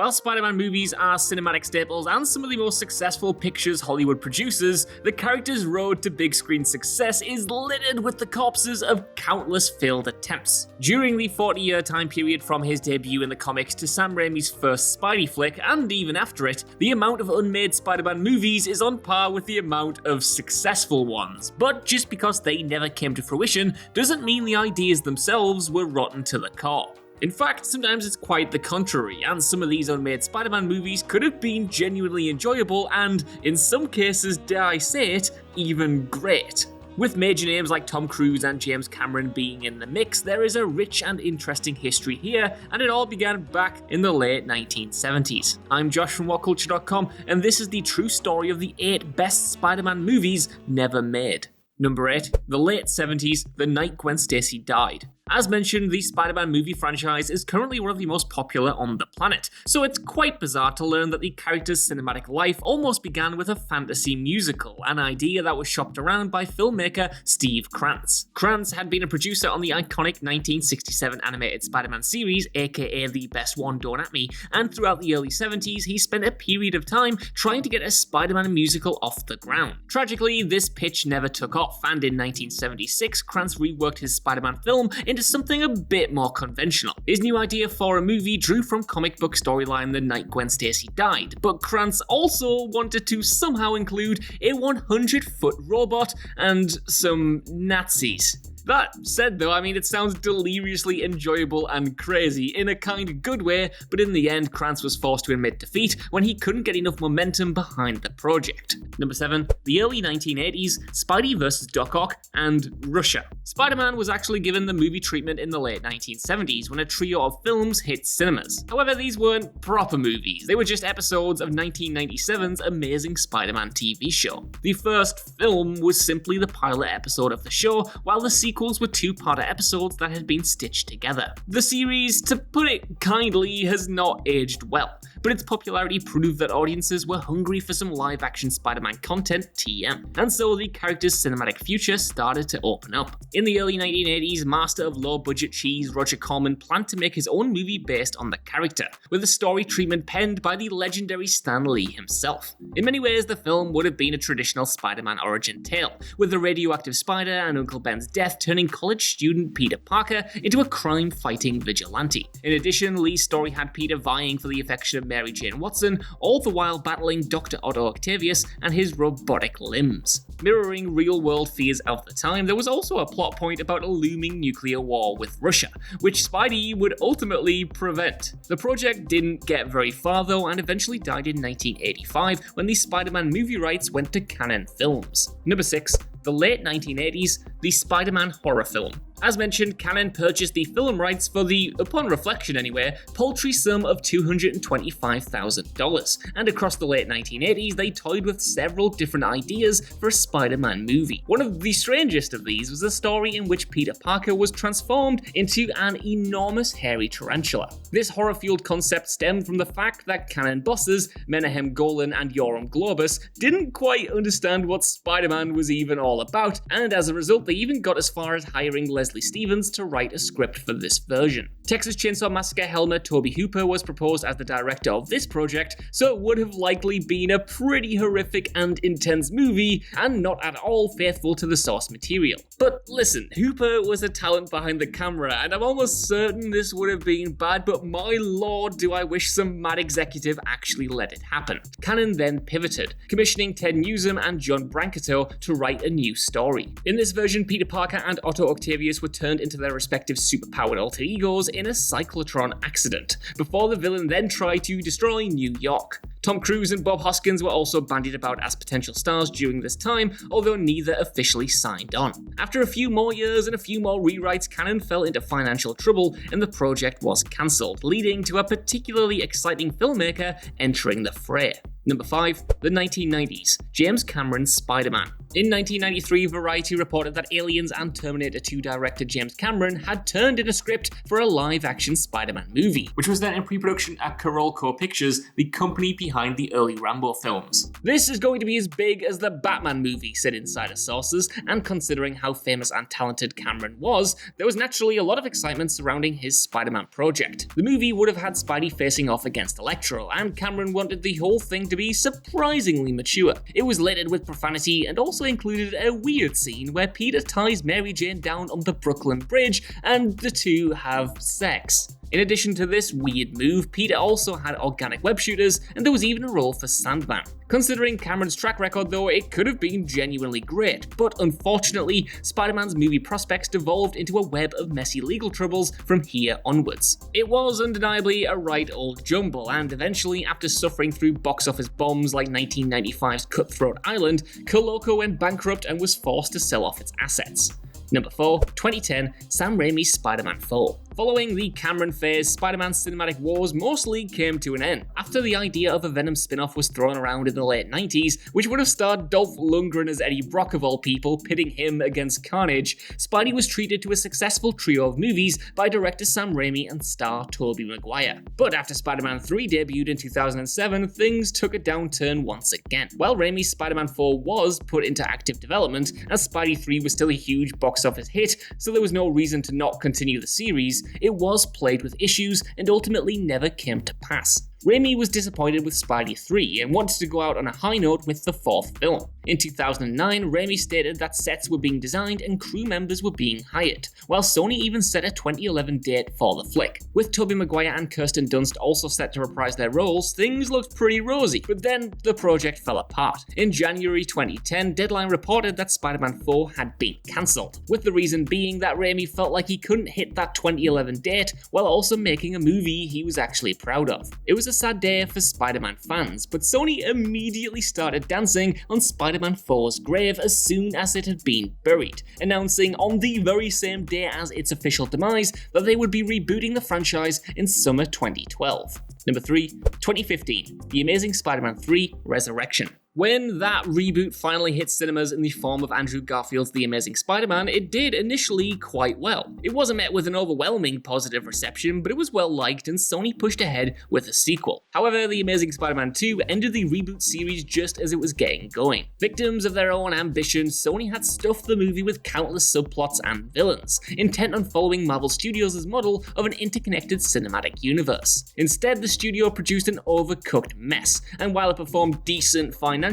While Spider-Man movies are cinematic staples and some of the most successful pictures Hollywood produces, the character's road to big screen success is littered with the corpses of countless failed attempts. During the 40-year time period from his debut in the comics to Sam Raimi's first Spidey flick, and even after it, the amount of unmade Spider-Man movies is on par with the amount of successful ones. But just because they never came to fruition doesn't mean the ideas themselves were rotten to the core. In fact, sometimes it's quite the contrary, and some of these unmade Spider-Man movies could have been genuinely enjoyable and, in some cases, dare I say it, even great. With major names like Tom Cruise and James Cameron being in the mix, there is a rich and interesting history here, and it all began back in the late 1970s. I'm Josh from WhatCulture.com, and this is the true story of the 8 best Spider-Man movies never made. Number 8. The late 70s, the night Gwen Stacy died. As mentioned, the Spider-Man movie franchise is currently one of the most popular on the planet, so it's quite bizarre to learn that the character's cinematic life almost began with a fantasy musical, an idea that was shopped around by filmmaker Steve Krantz. Krantz had been a producer on the iconic 1967 animated Spider-Man series, aka The Best One Don't At Me, and throughout the early 70s he spent a period of time trying to get a Spider-Man musical off the ground. Tragically, this pitch never took off, and in 1976 Krantz reworked his Spider-Man film into something a bit more conventional. His new idea for a movie drew from comic book storyline The Night Gwen Stacy Died, but Krantz also wanted to somehow include a 100-foot robot and some Nazis. That said though, it sounds deliriously enjoyable and crazy in a kind of good way, but in the end Krantz was forced to admit defeat when he couldn't get enough momentum behind the project. Number 7. The early 1980s, Spidey vs. Doc Ock and Russia. Spider-Man was actually given the movie treatment in the late 1970s when a trio of films hit cinemas. However, these weren't proper movies, they were just episodes of 1997's Amazing Spider-Man TV show. The first film was simply the pilot episode of the show, while the sequels were 2-parter episodes that had been stitched together. The series, to put it kindly, has not aged well, but its popularity proved that audiences were hungry for some live-action Spider-Man content TM, and so the character's cinematic future started to open up. In the early 1980s, master of low-budget cheese Roger Corman planned to make his own movie based on the character, with a story treatment penned by the legendary Stan Lee himself. In many ways, the film would have been a traditional Spider-Man origin tale, with the radioactive spider and Uncle Ben's death turning college student Peter Parker into a crime-fighting vigilante. In addition, Lee's story had Peter vying for the affection of Mary Jane Watson, all the while battling Dr. Otto Octavius and his robotic limbs. Mirroring real-world fears of the time, there was also a plot point about a looming nuclear war with Russia, which Spidey would ultimately prevent. The project didn't get very far though, and eventually died in 1985 when the Spider-Man movie rights went to Canon Films. Number 6. The late 1980s, the Spider-Man horror film. As mentioned, Canon purchased the film rights for the, upon reflection anyway, paltry sum of $225,000, and across the late 1980s they toyed with several different ideas for a Spider-Man movie. One of the strangest of these was a story in which Peter Parker was transformed into an enormous hairy tarantula. This horror-fueled concept stemmed from the fact that Canon bosses, Menahem Golan and Yoram Globus, didn't quite understand what Spider-Man was even all about, and as a result they even got as far as hiring Leslie Stevens to write a script for this version. Texas Chainsaw Massacre helmer Toby Hooper was proposed as the director of this project, so it would have likely been a pretty horrific and intense movie, and not at all faithful to the source material. But listen, Hooper was a talent behind the camera, and I'm almost certain this would have been bad, but my lord do I wish some mad executive actually let it happen. Canon then pivoted, commissioning Ted Newsom and John Brancato to write a new story. In this version, Peter Parker and Otto Octavius were turned into their respective superpowered alter egos in a cyclotron accident, before the villain then tried to destroy New York. Tom Cruise and Bob Hoskins were also bandied about as potential stars during this time, although neither officially signed on. After a few more years and a few more rewrites, Canon fell into financial trouble and the project was cancelled, leading to a particularly exciting filmmaker entering the fray. Number 5. The 1990s. James Cameron's Spider-Man. In 1993, Variety reported that Aliens and Terminator 2 director James Cameron had turned in a script for a live-action Spider-Man movie, which was then in pre-production at Carolco Pictures, the company behind behind the early Rambo films. This is going to be as big as the Batman movie, said insider sources, and considering how famous and talented Cameron was, there was naturally a lot of excitement surrounding his Spider-Man project. The movie would have had Spidey facing off against Electro, and Cameron wanted the whole thing to be surprisingly mature. It was littered with profanity and also included a weird scene where Peter ties Mary Jane down on the Brooklyn Bridge and the two have sex. In addition to this weird move, Peter also had organic web shooters, and there was even a role for Sandman. Considering Cameron's track record though, it could have been genuinely great, but unfortunately, Spider-Man's movie prospects devolved into a web of messy legal troubles from here onwards. It was undeniably a right old jumble, and eventually, after suffering through box office bombs like 1995's Cutthroat Island, Coloco went bankrupt and was forced to sell off its assets. Number 4, 2010, Sam Raimi's Spider-Man 4. Following the Cameron phase, Spider-Man's cinematic wars mostly came to an end. After the idea of a Venom spin-off was thrown around in the late 90s, which would have starred Dolph Lundgren as Eddie Brock of all people, pitting him against Carnage, Spidey was treated to a successful trio of movies by director Sam Raimi and star Tobey Maguire. But after Spider-Man 3 debuted in 2007, things took a downturn once again. While Raimi's Spider-Man 4 was put into active development, as Spidey 3 was still a huge box office hit, so there was no reason to not continue the series, it was plagued with issues and ultimately never came to pass. Raimi was disappointed with Spidey 3 and wanted to go out on a high note with the fourth film. In 2009, Raimi stated that sets were being designed and crew members were being hired, while Sony even set a 2011 date for the flick. With Tobey Maguire and Kirsten Dunst also set to reprise their roles, things looked pretty rosy, but then the project fell apart. In January 2010, Deadline reported that Spider-Man 4 had been cancelled, with the reason being that Raimi felt like he couldn't hit that 2011 date while also making a movie he was actually proud of. It was a sad day for Spider-Man fans, but Sony immediately started dancing on Spider-Man 4's grave as soon as it had been buried, announcing on the very same day as its official demise that they would be rebooting the franchise in summer 2012. Number 3, 2015, The Amazing Spider-Man 3 Resurrection. When that reboot finally hit cinemas in the form of Andrew Garfield's The Amazing Spider-Man, it did initially quite well. It wasn't met with an overwhelming positive reception, but it was well liked and Sony pushed ahead with a sequel. However, The Amazing Spider-Man 2 ended the reboot series just as it was getting going. Victims of their own ambition, Sony had stuffed the movie with countless subplots and villains, intent on following Marvel Studios' model of an interconnected cinematic universe. Instead, the studio produced an overcooked mess, and while it performed decent financially,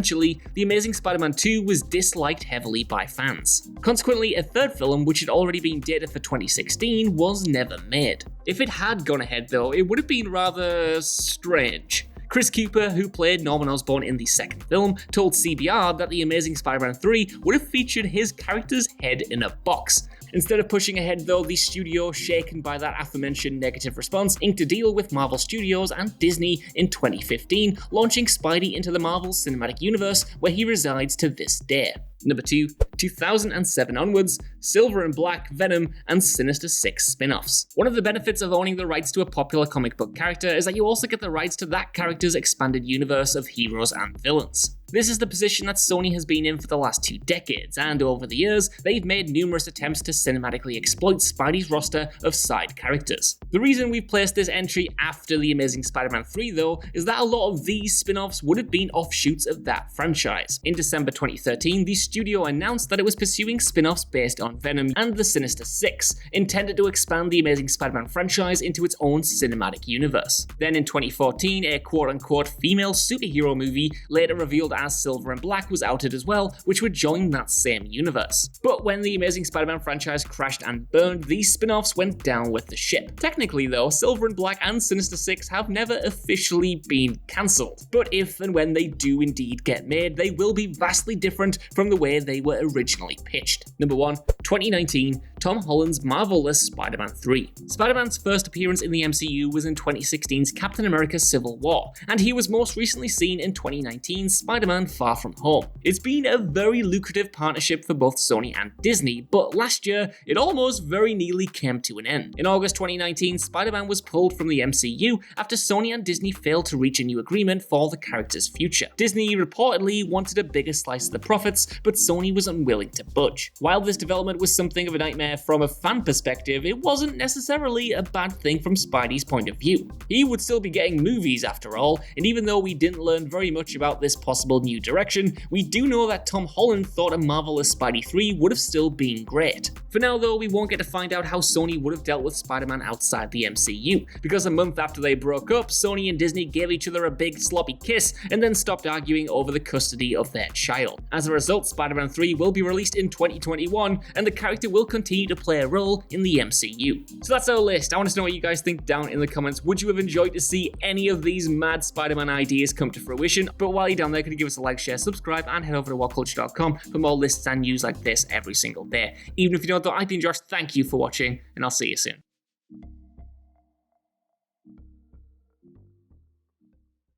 The Amazing Spider-Man 2 was disliked heavily by fans. Consequently, a third film, which had already been dated for 2016, was never made. If it had gone ahead though, it would have been rather strange. Chris Cooper, who played Norman Osborn in the second film, told CBR that The Amazing Spider-Man 3 would have featured his character's head in a box. Instead of pushing ahead though, the studio, shaken by that aforementioned negative response, inked a deal with Marvel Studios and Disney in 2015, launching Spidey into the Marvel Cinematic Universe where he resides to this day. Number 2, 2007 onwards, Silver and Black, Venom, and Sinister 6 spin-offs. One of the benefits of owning the rights to a popular comic book character is that you also get the rights to that character's expanded universe of heroes and villains. This is the position that Sony has been in for the last 2 decades, and over the years, they've made numerous attempts to cinematically exploit Spidey's roster of side characters. The reason we've placed this entry after The Amazing Spider-Man 3 though, is that a lot of these spin-offs would have been offshoots of that franchise. In December 2013, the studio announced that it was pursuing spin-offs based on Venom and the Sinister Six, intended to expand the Amazing Spider-Man franchise into its own cinematic universe. Then in 2014, a quote-unquote female superhero movie, later revealed as Silver and Black, was outed as well, which would join that same universe. But when the Amazing Spider-Man franchise crashed and burned, these spin-offs went down with the ship. Technically though, Silver and Black and Sinister Six have never officially been cancelled, but if and when they do indeed get made, they will be vastly different from the way they were originally pitched. Number 1, 2019, Tom Holland's marvelous Spider-Man 3. Spider-Man's first appearance in the MCU was in 2016's Captain America Civil War, and he was most recently seen in 2019's Spider-Man Far From Home. It's been a very lucrative partnership for both Sony and Disney, but last year, it almost very nearly came to an end. In August 2019, Spider-Man was pulled from the MCU after Sony and Disney failed to reach a new agreement for the character's future. Disney reportedly wanted a bigger slice of the profits, but Sony was unwilling to budge. While this development was something of a nightmare where from a fan perspective, it wasn't necessarily a bad thing from Spidey's point of view. He would still be getting movies after all, and even though we didn't learn very much about this possible new direction, we do know that Tom Holland thought a marvelous Spidey 3 would have still been great. For now though, we won't get to find out how Sony would have dealt with Spider-Man outside the MCU, because a month after they broke up, Sony and Disney gave each other a big sloppy kiss and then stopped arguing over the custody of their child. As a result, Spider-Man 3 will be released in 2021, and the character will continue to play a role in the MCU. So that's our list. I want to know what you guys think down in the comments. Would you have enjoyed to see any of these mad Spider-Man ideas come to fruition? But while you're down there, could you give us a like, share, subscribe, and head over to whatculture.com for more lists and news like this every single day. Even if you don't, though, I've been Josh. Thank you for watching, and I'll see you soon.